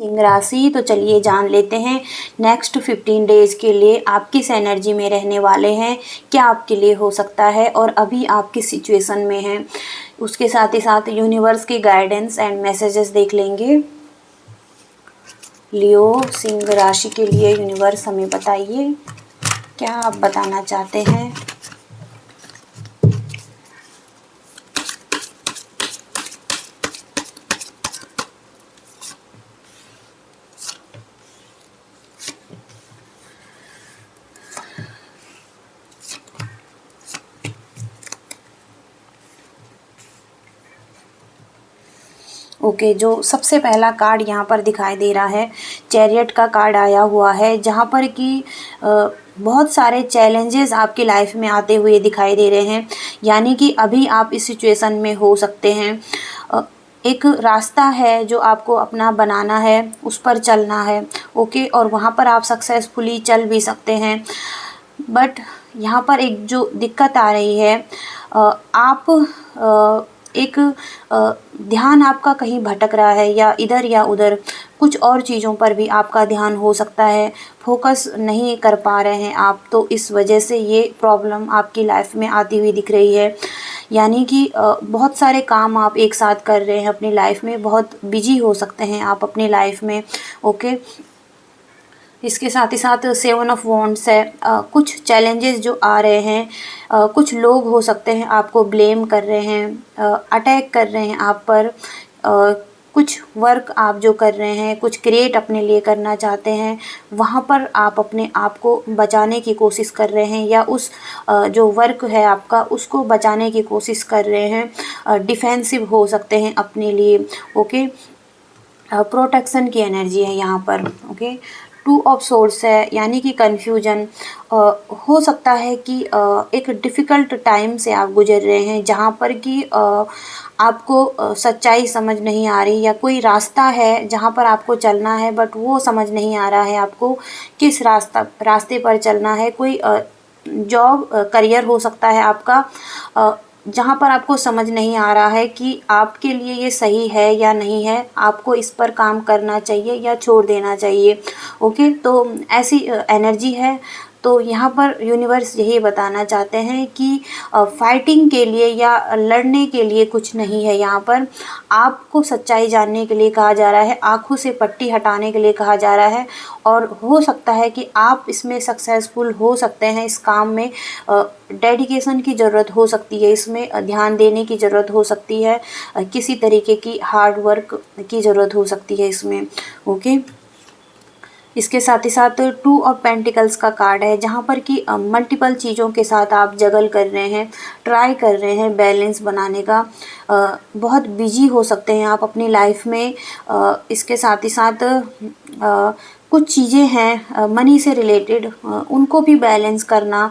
सिंह राशि। तो चलिए जान लेते हैं नेक्स्ट 15 डेज के लिए आप किस एनर्जी में रहने वाले हैं, क्या आपके लिए हो सकता है और अभी आप किस सिचुएशन में हैं। उसके साथ ही साथ यूनिवर्स की गाइडेंस एंड मैसेजेस देख लेंगे। लियो सिंह राशि के लिए यूनिवर्स हमें बताइए क्या आप बताना चाहते हैं। ओके, जो सबसे पहला कार्ड यहाँ पर दिखाई दे रहा है चैरियट का कार्ड आया हुआ है, जहाँ पर कि बहुत सारे चैलेंजेस आपकी लाइफ में आते हुए दिखाई दे रहे हैं। यानी कि अभी आप इस सिचुएशन में हो सकते हैं। एक रास्ता है जो आपको अपना बनाना है, उस पर चलना है। ओके, और वहाँ पर आप सक्सेसफुली चल भी सकते हैं। बट यहाँ पर एक जो दिक्कत आ रही है, आप एक ध्यान आपका कहीं भटक रहा है या इधर या उधर कुछ और चीज़ों पर भी आपका ध्यान हो सकता है, फोकस नहीं कर पा रहे हैं आप, तो इस वजह से ये प्रॉब्लम आपकी लाइफ में आती हुई दिख रही है। यानी कि बहुत सारे काम आप एक साथ कर रहे हैं अपनी लाइफ में, बहुत बिजी हो सकते हैं आप अपनी लाइफ में। ओके, इसके साथ ही साथ 7 ऑफ वॉन्ड्स है। कुछ चैलेंजेस जो आ रहे हैं, कुछ लोग हो सकते हैं आपको ब्लेम कर रहे हैं, अटैक कर रहे हैं आप पर। कुछ वर्क आप जो कर रहे हैं, कुछ क्रिएट अपने लिए करना चाहते हैं, वहाँ पर आप अपने आप को बचाने की कोशिश कर रहे हैं या उस जो वर्क है आपका उसको बचाने की कोशिश कर रहे हैं। डिफेंसिव हो सकते हैं अपने लिए। ओके, प्रोटेक्शन की एनर्जी है यहाँ पर। ओके, 2 ऑफ सोर्स है, यानी कि कन्फ्यूजन। हो सकता है कि एक डिफ़िकल्ट टाइम से आप गुजर रहे हैं, जहाँ पर कि आपको सच्चाई समझ नहीं आ रही, या कोई रास्ता है जहाँ पर आपको चलना है बट वो समझ नहीं आ रहा है आपको किस रास्ते पर चलना है। कोई जॉब करियर हो सकता है आपका, जहाँ पर आपको समझ नहीं आ रहा है कि आपके लिए ये सही है या नहीं है, आपको इस पर काम करना चाहिए या छोड़ देना चाहिए। ओके, तो ऐसी एनर्जी है। तो यहाँ पर यूनिवर्स यही बताना चाहते हैं कि फाइटिंग के लिए या लड़ने के लिए कुछ नहीं है। यहाँ पर आपको सच्चाई जानने के लिए कहा जा रहा है, आँखों से पट्टी हटाने के लिए कहा जा रहा है, और हो सकता है कि आप इसमें सक्सेसफुल हो सकते हैं। इस काम में डेडिकेशन की ज़रूरत हो सकती है, इसमें ध्यान देने की ज़रूरत हो सकती है, किसी तरीके की हार्ड वर्क की ज़रूरत हो सकती है इसमें। ओके, इसके साथ ही साथ 2 ऑफ पेंटिकल्स का कार्ड है, जहाँ पर कि मल्टीपल चीज़ों के साथ आप जगल कर रहे हैं, ट्राई कर रहे हैं बैलेंस बनाने का। बहुत बिजी हो सकते हैं आप अपनी लाइफ में। इसके साथ ही साथ कुछ चीज़ें हैं मनी से रिलेटेड, उनको भी बैलेंस करना।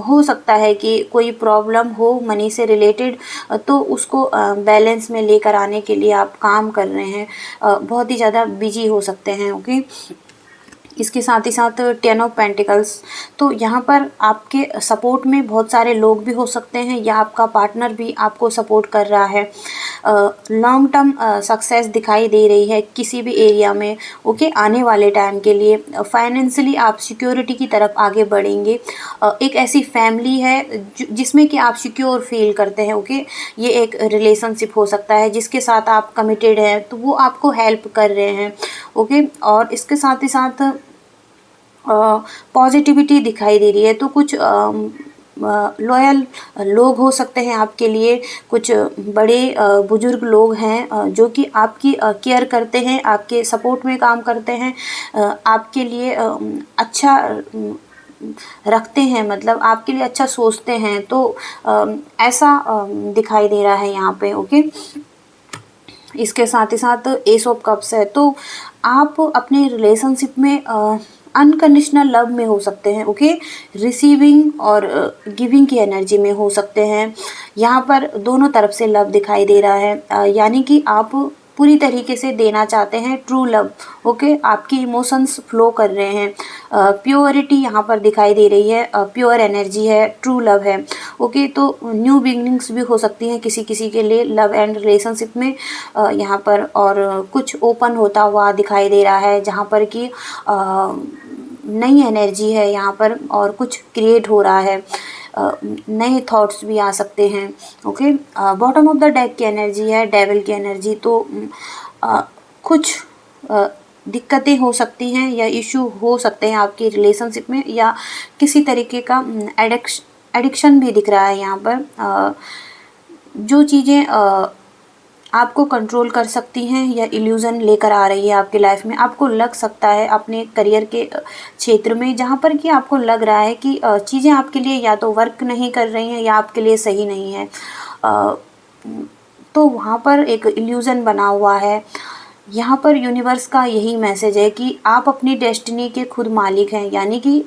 हो सकता है कि कोई प्रॉब्लम हो मनी से रिलेटेड, तो उसको बैलेंस में लेकर आने के लिए आप काम कर रहे हैं। बहुत ही ज़्यादा बिजी हो सकते हैं। ओके, इसके साथ ही साथ 10 ऑफ पेंटिकल्स। तो यहाँ पर आपके सपोर्ट में बहुत सारे लोग भी हो सकते हैं, या आपका पार्टनर भी आपको सपोर्ट कर रहा है। लॉन्ग टर्म सक्सेस दिखाई दे रही है किसी भी एरिया में। ओके, आने वाले टाइम के लिए फाइनेंशियली आप सिक्योरिटी की तरफ आगे बढ़ेंगे। एक ऐसी फैमिली है जिसमें कि आप सिक्योर फील करते हैं। ओके, ये एक रिलेशनशिप हो सकता है जिसके साथ आप कमिटेड हैं, तो वो आपको हेल्प कर रहे हैं। ओके, और इसके साथ ही साथ पॉजिटिविटी दिखाई दे रही है। तो कुछ लॉयल लोग हो सकते हैं आपके लिए, कुछ बड़े बुजुर्ग लोग हैं जो कि आपकी केयर करते हैं, आपके सपोर्ट में काम करते हैं, आपके लिए अच्छा रखते हैं, मतलब आपके लिए अच्छा सोचते हैं। तो ऐसा दिखाई दे रहा है यहाँ पे। ओके, इसके साथ ही साथ एस ऑफ कप्स है। तो आप अपने रिलेशनशिप में अनकंडीशनल लव में हो सकते हैं। ओके, रिसीविंग और गिविंग की एनर्जी में हो सकते हैं। यहाँ पर दोनों तरफ से लव दिखाई दे रहा है, यानी कि आप पूरी तरीके से देना चाहते हैं, ट्रू लव। ओके, आपकी इमोशंस फ्लो कर रहे हैं, प्योरिटी यहाँ पर दिखाई दे रही है, प्योर एनर्जी है, ट्रू लव है। ओके, तो न्यू बिगनिंग्स भी हो सकती हैं किसी किसी के लिए लव एंड रिलेशनशिप में यहाँ पर, और कुछ ओपन होता हुआ दिखाई दे रहा है जहाँ पर कि नई एनर्जी है यहाँ पर, और कुछ क्रिएट हो रहा है, नए थॉट्स भी आ सकते हैं। Okay, bottom of the deck की एनर्जी है डेविल की एनर्जी, तो कुछ दिक्कतें हो सकती हैं या इशू हो सकते हैं आपकी रिलेशनशिप में, या किसी तरीके का एडिक्शन भी दिख रहा है यहाँ पर। जो चीज़ें आपको कंट्रोल कर सकती हैं या इल्यूज़न लेकर आ रही है आपकी लाइफ में, आपको लग सकता है अपने करियर के क्षेत्र में जहाँ पर कि आपको लग रहा है कि चीज़ें आपके लिए या तो वर्क नहीं कर रही हैं या आपके लिए सही नहीं है, तो वहाँ पर एक इल्यूज़न बना हुआ है। यहाँ पर यूनिवर्स का यही मैसेज है कि आप अपनी डेस्टिनी के खुद मालिक हैं, यानी कि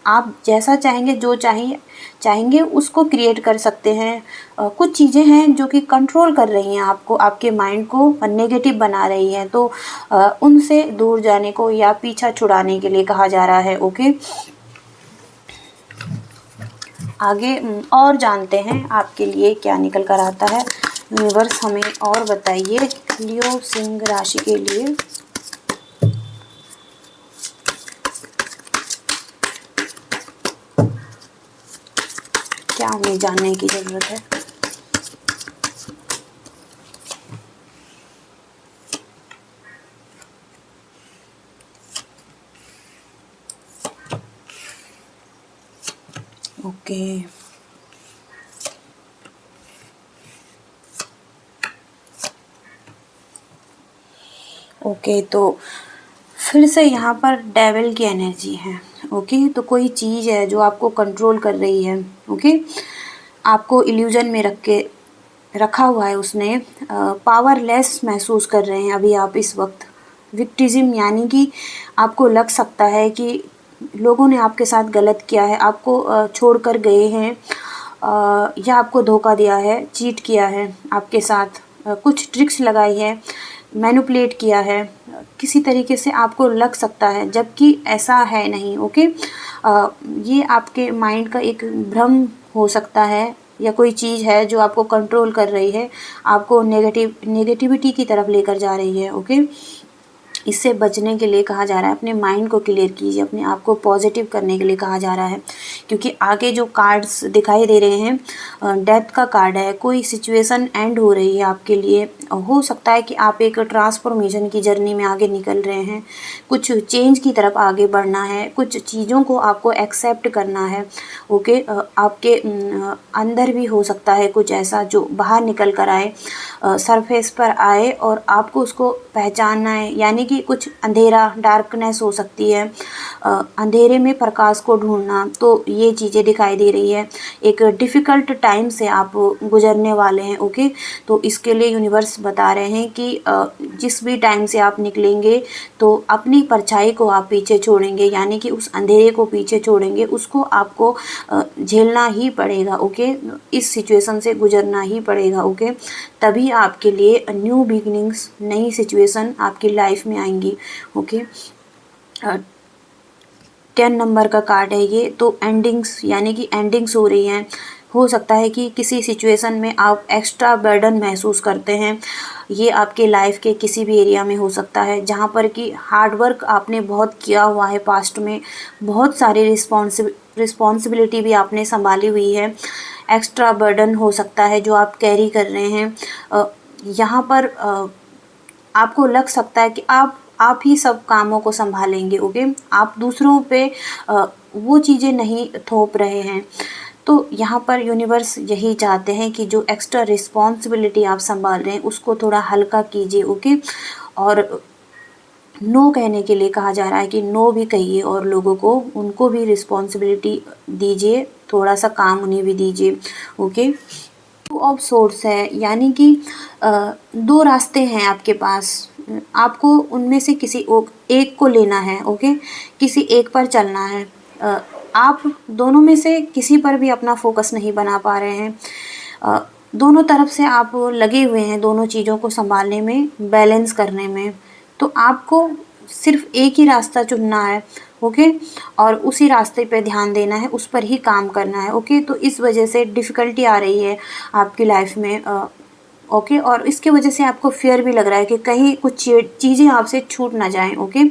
आप जैसा चाहेंगे, जो चाहेंगे उसको क्रिएट कर सकते हैं। कुछ चीज़ें हैं जो कि कंट्रोल कर रही हैं आपको, आपके माइंड को नेगेटिव बना रही हैं, तो उनसे दूर जाने को या पीछा छुड़ाने के लिए कहा जा रहा है। ओके, आगे और जानते हैं आपके लिए क्या निकल कर आता है। यूनिवर्स हमें और बताइए लियो सिंह राशि के लिए। क्या हमें जानने की ज़रूरत है। ओके, ओके, तो फिर से यहाँ पर डेविल की एनर्जी है। ओके, तो कोई चीज़ है जो आपको कंट्रोल कर रही है। ओके, आपको इल्यूजन में रखा हुआ है उसने, पावरलेस महसूस कर रहे हैं अभी आप इस वक्त। विक्टिज्म, यानी कि आपको लग सकता है कि लोगों ने आपके साथ गलत किया है, आपको छोड़ कर गए हैं, या आपको धोखा दिया है, चीट किया है आपके साथ, कुछ ट्रिक्स लगाई है, मैनिपुलेट किया है, किसी तरीके से आपको लग सकता है, जबकि ऐसा है नहीं। ओके, ये आपके माइंड का एक भ्रम हो सकता है, या कोई चीज़ है जो आपको कंट्रोल कर रही है, आपको नेगेटिविटी की तरफ लेकर जा रही है। ओके, इससे बचने के लिए कहा जा रहा है अपने माइंड को क्लियर कीजिए, अपने आप को पॉजिटिव करने के लिए कहा जा रहा है, क्योंकि आगे जो कार्ड्स दिखाई दे रहे हैं डेथ का कार्ड है। कोई सिचुएशन एंड हो रही है आपके लिए, हो सकता है कि आप एक ट्रांसफॉर्मेशन की जर्नी में आगे निकल रहे हैं, कुछ चेंज की तरफ आगे बढ़ना है, कुछ चीज़ों को आपको एक्सेप्ट करना है। ओके, आपके अंदर भी हो सकता है कुछ ऐसा जो बाहर निकल कर आए, सरफेस पर आए, और आपको उसको पहचानना है, यानी कि कुछ अंधेरा, डार्कनेस हो सकती है, अंधेरे में प्रकाश को ढूंढना, तो ये चीज़ें दिखाई दे रही है। एक डिफ़िकल्ट टाइम से आप गुजरने वाले हैं। ओके, तो इसके लिए यूनिवर्स बता रहे हैं कि जिस भी टाइम से आप निकलेंगे तो अपनी परछाई को आप पीछे छोड़ेंगे, यानी कि उस अंधेरे को पीछे छोड़ेंगे, उसको आपको झेलना ही पड़ेगा। ओके, इस सिचुएशन से गुजरना ही पड़ेगा। ओके, तभी आपके लिए न्यू बिगिनिंग्स, नई सिचुएशन आपकी लाइफ में आएंगी। ओके, 10 नंबर का कार्ड है ये, तो एंडिंग्स, यानी कि एंडिंग्स हो रही हैं। हो सकता है कि किसी सिचुएशन में आप एक्स्ट्रा बर्डन महसूस करते हैं, ये आपके लाइफ के किसी भी एरिया में हो सकता है जहाँ पर कि हार्ड वर्क आपने बहुत किया हुआ है पास्ट में, बहुत सारी रिस्पॉन्सिबिलिटी भी आपने संभाली हुई है, एक्स्ट्रा बर्डन हो सकता है जो आप कैरी कर रहे हैं। यहाँ पर आपको लग सकता है कि आप ही सब कामों को संभालेंगे। ओके, आप दूसरों पे वो चीज़ें नहीं थोप रहे हैं। तो यहाँ पर यूनिवर्स यही चाहते हैं कि जो एक्स्ट्रा रिस्पॉन्सिबिलिटी आप संभाल रहे हैं उसको थोड़ा हल्का कीजिए। ओके, और नो कहने के लिए कहा जा रहा है कि नो भी कहिए, और लोगों को, उनको भी रिस्पॉन्सिबिलिटी दीजिए, थोड़ा सा काम उन्हें भी दीजिए। ओके, टू ऑफ सोर्स है, यानी कि दो रास्ते हैं आपके पास, आपको उनमें से किसी एक को लेना है। ओके, किसी एक पर चलना है, आप दोनों में से किसी पर भी अपना फोकस नहीं बना पा रहे हैं, दोनों तरफ से आप लगे हुए हैं दोनों चीज़ों को संभालने में, बैलेंस करने में। तो आपको सिर्फ एक ही रास्ता चुनना है, ओके, और उसी रास्ते पे ध्यान देना है, उस पर ही काम करना है, ओके। तो इस वजह से डिफ़िकल्टी आ रही है आपकी लाइफ में, ओके, और इसके वजह से आपको फियर भी लग रहा है कि कहीं कुछ चीज़ें आपसे छूट ना जाएं, ओके।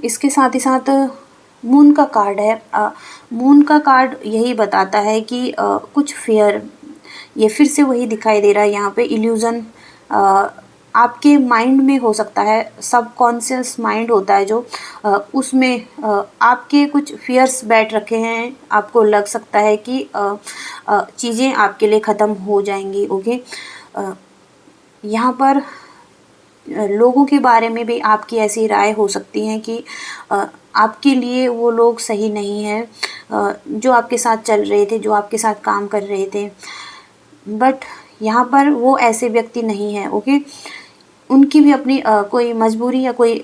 इसके साथ ही साथ मून का कार्ड है। मून का कार्ड यही बताता है कि कुछ फियर, ये फिर से वही दिखाई दे रहा है यहाँ पे, इल्यूज़न आपके माइंड में हो सकता है, सबकॉन्शियस माइंड होता है जो, उसमें आपके कुछ फियर्स बैठ रखे हैं। आपको लग सकता है कि चीज़ें आपके लिए ख़त्म हो जाएंगी, ओके। यहाँ पर लोगों के बारे में भी आपकी ऐसी राय हो सकती है कि आपके लिए वो लोग सही नहीं हैं, जो आपके साथ चल रहे थे, जो आपके साथ काम कर रहे थे, बट यहाँ पर वो ऐसे व्यक्ति नहीं हैं, ओके। उनकी भी अपनी कोई मजबूरी या कोई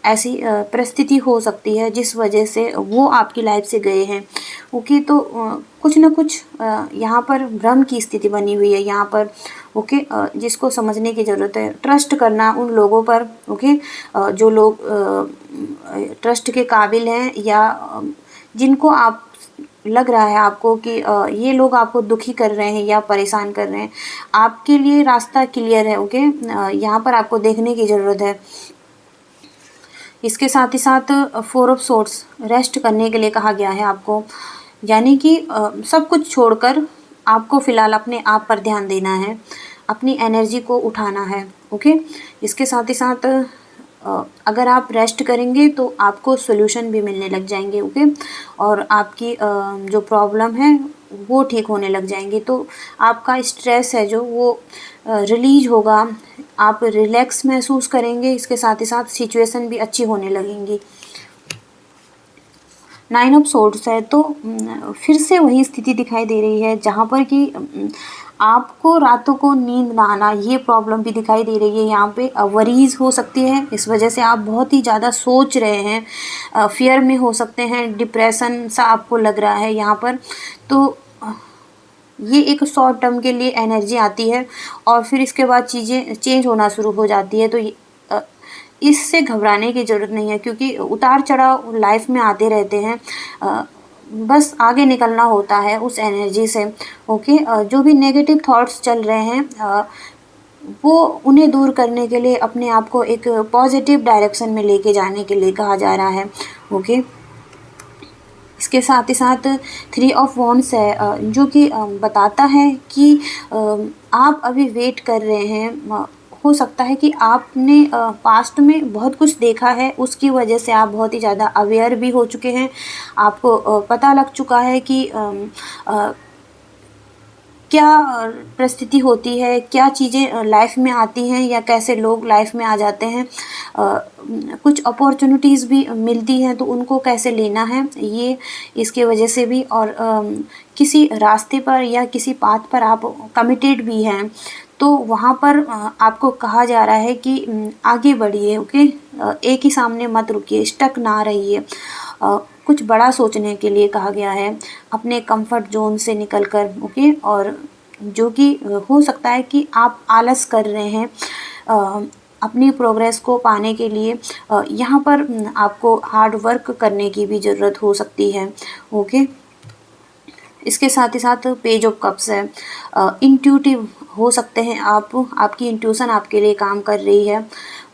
ऐसी परिस्थिति हो सकती है जिस वजह से वो आपकी लाइफ से गए हैं, ओके। तो कुछ ना कुछ यहाँ पर भ्रम की स्थिति बनी हुई है यहाँ पर, ओके। जिसको समझने की ज़रूरत है, ट्रस्ट करना उन लोगों पर, ओके, जो लोग ट्रस्ट के काबिल हैं, या जिनको आप लग रहा है आपको कि ये लोग आपको दुखी कर रहे हैं या परेशान कर रहे हैं। आपके लिए रास्ता क्लियर है, ओके। यहाँ पर आपको देखने की ज़रूरत है। इसके साथ ही साथ 4 ऑफ सोर्ड्स, रेस्ट करने के लिए कहा गया है आपको, यानी कि सब कुछ छोड़कर आपको फ़िलहाल अपने आप पर ध्यान देना है, अपनी एनर्जी को उठाना है, ओके। इसके साथ ही साथ अगर आप रेस्ट करेंगे तो आपको सॉल्यूशन भी मिलने लग जाएंगे, ओके, और आपकी जो प्रॉब्लम है वो ठीक होने लग जाएंगी। तो आपका स्ट्रेस है जो वो रिलीज होगा, आप रिलैक्स महसूस करेंगे। इसके साथ ही साथ सिचुएशन भी अच्छी होने लगेंगी। 9 ऑफ सोर्ड्स है, तो फिर से वही स्थिति दिखाई दे रही है जहाँ पर कि आपको रातों को नींद ना आना, ये प्रॉब्लम भी दिखाई दे रही है यहाँ पे। वरीज हो सकती है, इस वजह से आप बहुत ही ज़्यादा सोच रहे हैं, फियर में हो सकते हैं, डिप्रेशन सा आपको लग रहा है यहाँ पर। तो ये एक शॉर्ट टर्म के लिए एनर्जी आती है और फिर इसके बाद चीज़ें चेंज होना शुरू हो जाती है। तो इससे घबराने की ज़रूरत नहीं है, क्योंकि उतार चढ़ाव लाइफ में आते रहते हैं, बस आगे निकलना होता है उस एनर्जी से, ओके। जो भी नेगेटिव थॉट्स चल रहे हैं वो उन्हें दूर करने के लिए अपने आप को एक पॉजिटिव डायरेक्शन में लेके जाने के लिए कहा जा रहा है, ओके। इसके साथ ही साथ 3 ऑफ वॉन्ड्स है, जो कि बताता है कि आप अभी वेट कर रहे हैं। हो सकता है कि आपने पास्ट में बहुत कुछ देखा है, उसकी वजह से आप बहुत ही ज़्यादा अवेयर भी हो चुके हैं। आपको पता लग चुका है कि क्या परिस्थिति होती है, क्या चीज़ें लाइफ में आती हैं, या कैसे लोग लाइफ में आ जाते हैं। कुछ अपॉर्चुनिटीज़ भी मिलती हैं तो उनको कैसे लेना है, ये इसके वजह से भी। और किसी रास्ते पर या किसी पाथ पर आप कमिटेड भी हैं तो वहाँ पर आपको कहा जा रहा है कि आगे बढ़िए, ओके। एक ही सामने मत रुकिए, स्टक ना रहिए। कुछ बड़ा सोचने के लिए कहा गया है, अपने कंफर्ट जोन से निकलकर, ओके। और जो कि हो सकता है कि आप आलस कर रहे हैं अपनी प्रोग्रेस को पाने के लिए, यहाँ पर आपको हार्ड वर्क करने की भी ज़रूरत हो सकती है, ओके। इसके साथ ही साथ पेज ऑफ कप्स है, इंट्यूटिव हो सकते हैं आप, आपकी इंट्यूशन आपके लिए काम कर रही है।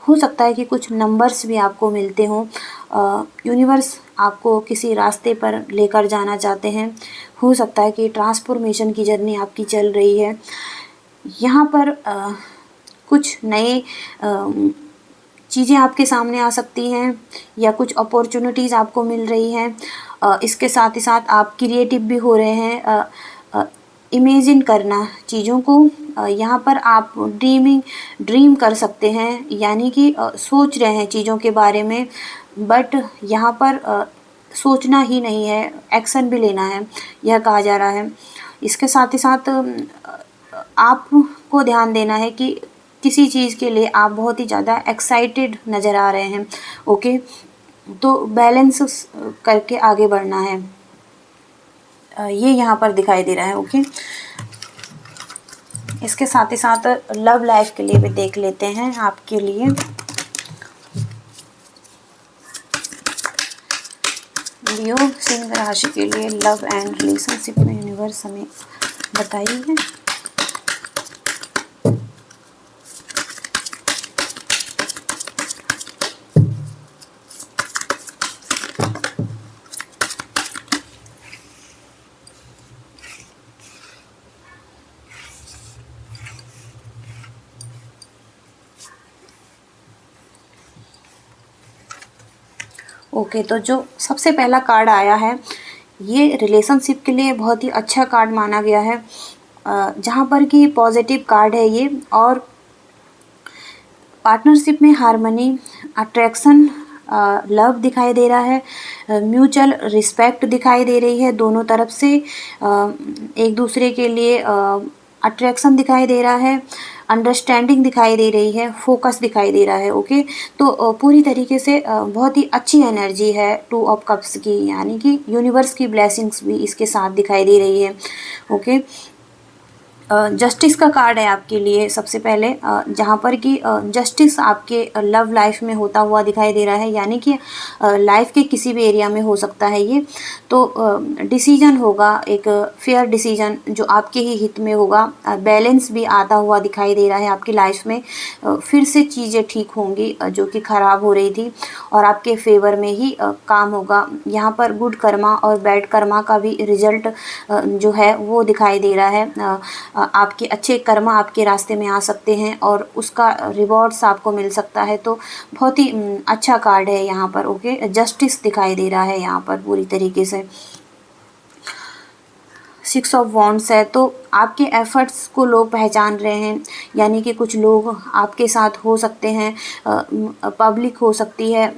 हो सकता है कि कुछ नंबर्स भी आपको मिलते हों, यूनिवर्स आपको किसी रास्ते पर लेकर जाना चाहते हैं। हो सकता है कि ट्रांसफॉर्मेशन की जर्नी आपकी चल रही है। यहाँ पर कुछ नए चीज़ें आपके सामने आ सकती हैं, या कुछ अपॉर्चुनिटीज़ आपको मिल रही हैं। इसके साथ ही साथ आप क्रिएटिव भी हो रहे हैं, इमेजिन करना चीज़ों को। यहाँ पर आप ड्रीम कर सकते हैं, यानी कि सोच रहे हैं चीज़ों के बारे में, बट यहाँ पर सोचना ही नहीं है, एक्शन भी लेना है, यह कहा जा रहा है। इसके साथ ही साथ आपको ध्यान देना है कि किसी चीज़ के लिए आप बहुत ही ज़्यादा एक्साइटेड नज़र आ रहे हैं, ओके। तो बैलेंस करके आगे बढ़ना है, ये यहाँ पर दिखाई दे रहा है, ओके। इसके साथ ही साथ लव लाइफ के लिए भी देख लेते हैं आपके लिए। लियो सिंह राशि के लिए लव एंड रिलेशनशिप में यूनिवर्स हमें बताइए। ओके, तो जो सबसे पहला कार्ड आया है ये रिलेशनशिप के लिए बहुत ही अच्छा कार्ड माना गया है, जहाँ पर कि पॉजिटिव कार्ड है ये, और पार्टनरशिप में हार्मनी, अट्रैक्शन, लव दिखाई दे रहा है, म्यूचुअल रिस्पेक्ट दिखाई दे रही है दोनों तरफ से, एक दूसरे के लिए अट्रैक्शन दिखाई दे रहा है, अंडरस्टैंडिंग दिखाई दे रही है, फोकस दिखाई दे रहा है। ओके, तो पूरी तरीके से बहुत ही अच्छी एनर्जी है 2 ऑफ कप्स की, यानी कि यूनिवर्स की ब्लेसिंग्स भी इसके साथ दिखाई दे रही है। ओके, जस्टिस का कार्ड है आपके लिए सबसे पहले, जहाँ पर कि जस्टिस आपके लव लाइफ में होता हुआ दिखाई दे रहा है, यानी कि लाइफ के किसी भी एरिया में हो सकता है ये। तो डिसीजन होगा एक फेयर डिसीजन जो आपके ही हित में होगा, बैलेंस भी आता हुआ दिखाई दे रहा है आपकी लाइफ में, फिर से चीज़ें ठीक होंगी जो कि ख़राब हो रही थी और आपके फेवर में ही काम होगा। यहाँ पर गुड कर्मा और बैड कर्मा का भी रिजल्ट जो है वो दिखाई दे रहा है। आपके अच्छे कर्म आपके रास्ते में आ सकते हैं और उसका रिवॉर्ड्स आपको मिल सकता है, तो बहुत ही अच्छा कार्ड है यहाँ पर। ओके, जस्टिस दिखाई दे रहा है यहाँ पर पूरी तरीके से। 6 ऑफ वॉन्ड्स है, तो आपके एफर्ट्स को लोग पहचान रहे हैं, यानी कि कुछ लोग आपके साथ हो सकते हैं, पब्लिक हो सकती है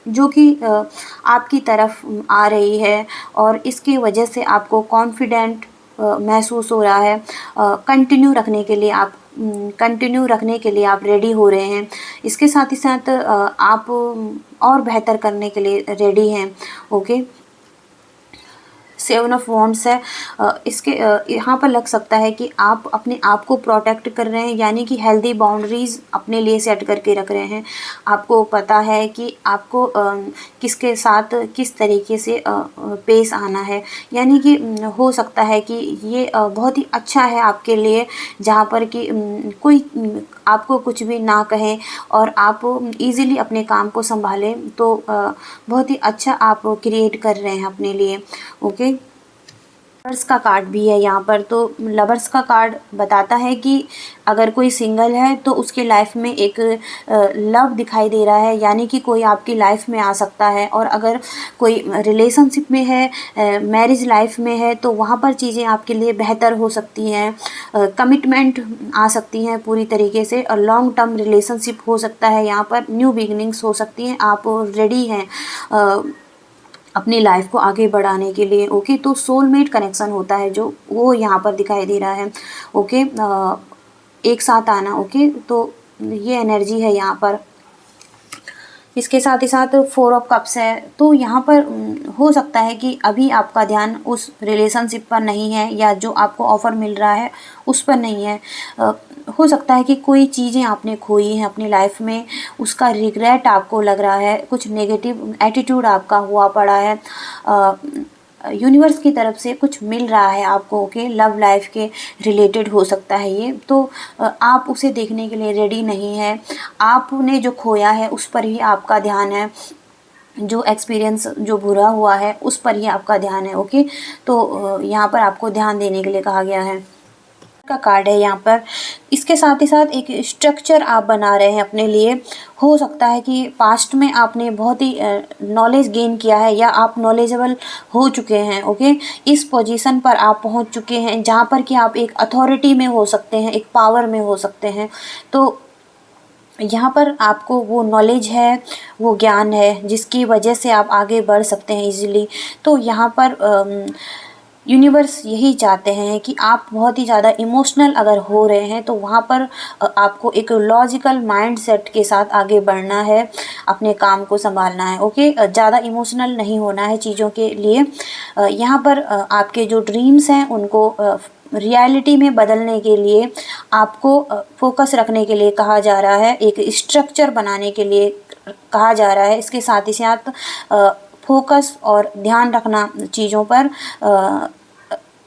जो कि आपकी तरफ आ रही है और इसकी वजह से आपको कॉन्फिडेंट महसूस हो रहा है। कंटिन्यू रखने के लिए आप रेडी हो रहे हैं। इसके साथ ही साथ आप और बेहतर करने के लिए रेडी हैं। ओके, 7 ऑफ वॉन्ड्स है, इसके यहाँ पर लग सकता है कि आप अपने आप को प्रोटेक्ट कर रहे हैं, यानी कि हेल्दी बाउंड्रीज़ अपने लिए सेट करके रख रहे हैं। आपको पता है कि आपको किसके साथ किस तरीके से पेश आना है, यानी कि हो सकता है कि ये बहुत ही अच्छा है आपके लिए, जहाँ पर कि कोई आपको कुछ भी ना कहे और आप इजीली अपने काम को संभालें, तो बहुत ही अच्छा आप क्रिएट कर रहे हैं अपने लिए। ओके, लवर्स का कार्ड भी है यहाँ पर, तो लवर्स का कार्ड बताता है कि अगर कोई सिंगल है तो उसके लाइफ में एक लव दिखाई दे रहा है, यानी कि कोई आपकी लाइफ में आ सकता है। और अगर कोई रिलेशनशिप में है, मैरिज लाइफ में है, तो वहाँ पर चीज़ें आपके लिए बेहतर हो सकती हैं, कमिटमेंट आ सकती हैं पूरी तरीके से, और लॉन्ग टर्म रिलेशनशिप हो सकता है, यहाँ पर न्यू बिगनिंग्स हो सकती हैं। आप रेडी हैं अपनी लाइफ को आगे बढ़ाने के लिए। ओके, तो सोलमेट कनेक्शन होता है जो वो यहाँ पर दिखाई दे रहा है। ओके, एक साथ आना। ओके, तो ये एनर्जी है यहाँ पर। इसके साथ ही साथ 4 ऑफ कप्स है, तो यहाँ पर हो सकता है कि अभी आपका ध्यान उस रिलेशनशिप पर नहीं है, या जो आपको ऑफ़र मिल रहा है उस पर नहीं है। हो सकता है कि कोई चीज़ें आपने खोई हैं अपनी लाइफ में, उसका रिग्रेट आपको लग रहा है, कुछ नेगेटिव एटीट्यूड आपका हुआ पड़ा है, यूनिवर्स की तरफ से कुछ मिल रहा है आपको। ओके, लव लाइफ के रिलेटेड हो सकता है ये, तो आप उसे देखने के लिए रेडी नहीं है। आपने जो खोया है उस पर ही आपका ध्यान है, जो एक्सपीरियंस जो बुरा हुआ है उस पर ही आपका ध्यान है। ओके, तो यहाँ पर आपको ध्यान देने के लिए कहा गया है। का कार्ड है यहाँ पर। इसके साथ ही साथ एक स्ट्रक्चर आप बना रहे हैं अपने लिए। हो सकता है कि पास्ट में आपने बहुत ही नॉलेज गेन किया है, या आप नॉलेजेबल हो चुके हैं। ओके, इस पोजीशन पर आप पहुँच चुके हैं जहाँ पर कि आप एक अथॉरिटी में हो सकते हैं, एक पावर में हो सकते हैं। तो यहाँ पर आपको वो नॉलेज है, वो ज्ञान है, जिसकी वजह से आप आगे बढ़ सकते हैं इजीली। तो यहाँ पर यूनिवर्स यही चाहते हैं कि आप बहुत ही ज़्यादा इमोशनल अगर हो रहे हैं, तो वहाँ पर आपको एक लॉजिकल माइंडसेट के साथ आगे बढ़ना है, अपने काम को संभालना है। ओके, ज़्यादा इमोशनल नहीं होना है चीज़ों के लिए। यहाँ पर आपके जो ड्रीम्स हैं उनको रियलिटी में बदलने के लिए आपको फोकस रखने के लिए कहा जा रहा है, एक स्ट्रक्चर बनाने के लिए कहा जा रहा है। इसके साथ ही साथ फोकस और ध्यान रखना चीज़ों पर,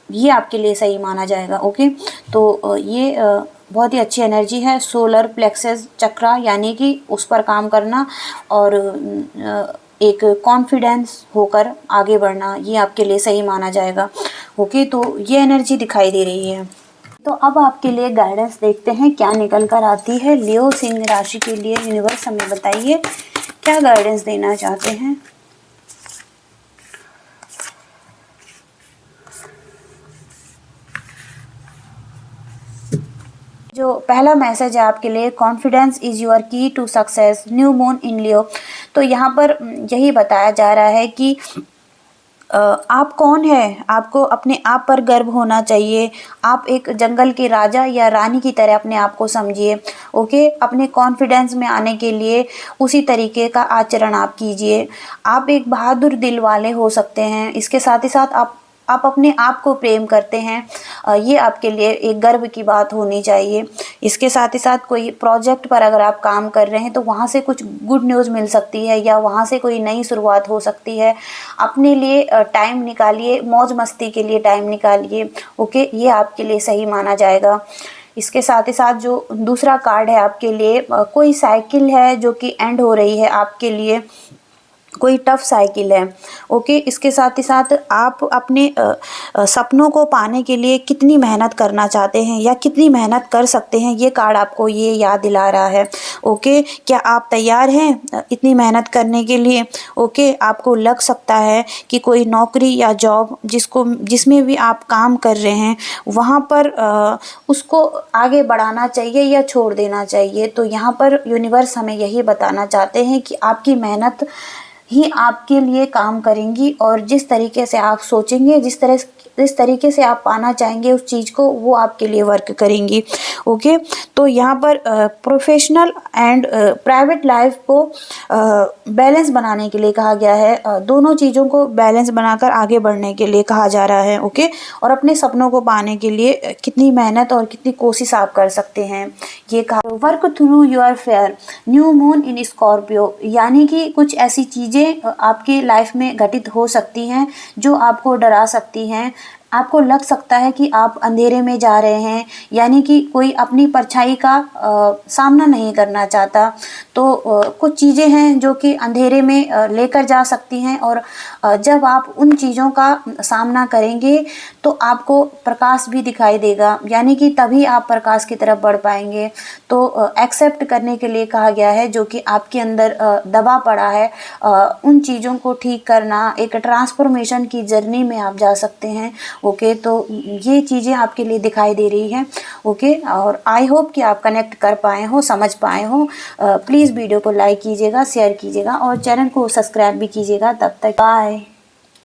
ये आपके लिए सही माना जाएगा। ओके, तो ये बहुत ही अच्छी एनर्जी है। सोलर प्लेक्सस चक्रा यानी कि उस पर काम करना और एक कॉन्फिडेंस होकर आगे बढ़ना, ये आपके लिए सही माना जाएगा। ओके, तो ये एनर्जी दिखाई दे रही है। तो अब आपके लिए गाइडेंस देखते हैं क्या निकल कर आती है। लियो सिंह राशि के लिए यूनिवर्स हमें बताइए क्या गाइडेंस देना चाहते हैं। जो पहला मैसेज है आपके लिए, confidence is your key to success, new moon in Leo. तो यहाँ पर यही बताया जा रहा है कि आप कौन है, आपको अपने आप पर गर्व होना चाहिए। आप एक जंगल के राजा या रानी की तरह अपने आप को समझिए। ओके, अपने कॉन्फिडेंस में आने के लिए उसी तरीके का आचरण आप कीजिए। आप एक बहादुर दिल वाले हो सकते हैं। इसके साथ ही साथ आप अपने आप को प्रेम करते हैं, ये आपके लिए एक गर्व की बात होनी चाहिए। इसके साथ ही साथ कोई प्रोजेक्ट पर अगर आप काम कर रहे हैं तो वहाँ से कुछ गुड न्यूज़ मिल सकती है या वहाँ से कोई नई शुरुआत हो सकती है। अपने लिए टाइम निकालिए, मौज मस्ती के लिए टाइम निकालिए। ओके, ये आपके लिए सही माना जाएगा। इसके साथ ही साथ जो दूसरा कार्ड है आपके लिए, कोई साइकिल है जो कि एंड हो रही है आपके लिए, कोई टफ साइकिल है। ओके, इसके साथ ही साथ आप अपने सपनों को पाने के लिए कितनी मेहनत करना चाहते हैं या कितनी मेहनत कर सकते हैं, ये कार्ड आपको ये याद दिला रहा है। ओके, क्या आप तैयार हैं इतनी मेहनत करने के लिए। ओके, आपको लग सकता है कि कोई नौकरी या जॉब जिसमें भी आप काम कर रहे हैं वहाँ पर उसको आगे बढ़ाना चाहिए या छोड़ देना चाहिए। तो यहाँ पर यूनिवर्स हमें यही बताना चाहते हैं कि आपकी मेहनत ही आपके लिए काम करेंगी और जिस तरीके से आप सोचेंगे, जिस तरीके से आप पाना चाहेंगे उस चीज़ को, वो आपके लिए वर्क करेंगी। ओके, तो यहाँ पर प्रोफेशनल एंड प्राइवेट लाइफ को बैलेंस बनाने के लिए कहा गया है। दोनों चीज़ों को बैलेंस बनाकर आगे बढ़ने के लिए कहा जा रहा है। ओके, और अपने सपनों को पाने के लिए कितनी मेहनत और कितनी कोशिश आप कर सकते हैं, ये कहा। Work through your fair, new moon in Scorpio, यानी कि कुछ ऐसी चीज़ें आपकी लाइफ में घटित हो सकती हैं जो आपको डरा सकती हैं। आपको लग सकता है कि आप अंधेरे में जा रहे हैं, यानी कि कोई अपनी परछाई का सामना नहीं करना चाहता। तो कुछ चीज़ें हैं जो कि अंधेरे में लेकर जा सकती हैं और जब आप उन चीज़ों का सामना करेंगे तो आपको प्रकाश भी दिखाई देगा, यानी कि तभी आप प्रकाश की तरफ बढ़ पाएंगे। तो एक्सेप्ट करने के लिए कहा गया है जो कि आपके अंदर दबा पड़ा है, उन चीज़ों को ठीक करना, एक ट्रांसफॉर्मेशन की जर्नी में आप जा सकते हैं। ओके, तो ये चीज़ें आपके लिए दिखाई दे रही हैं। ओके, और आई होप कि आप कनेक्ट कर पाए हो, समझ पाए हो। प्लीज़ वीडियो को लाइक कीजिएगा, शेयर कीजिएगा और चैनल को सब्सक्राइब भी कीजिएगा। तब तक बाय।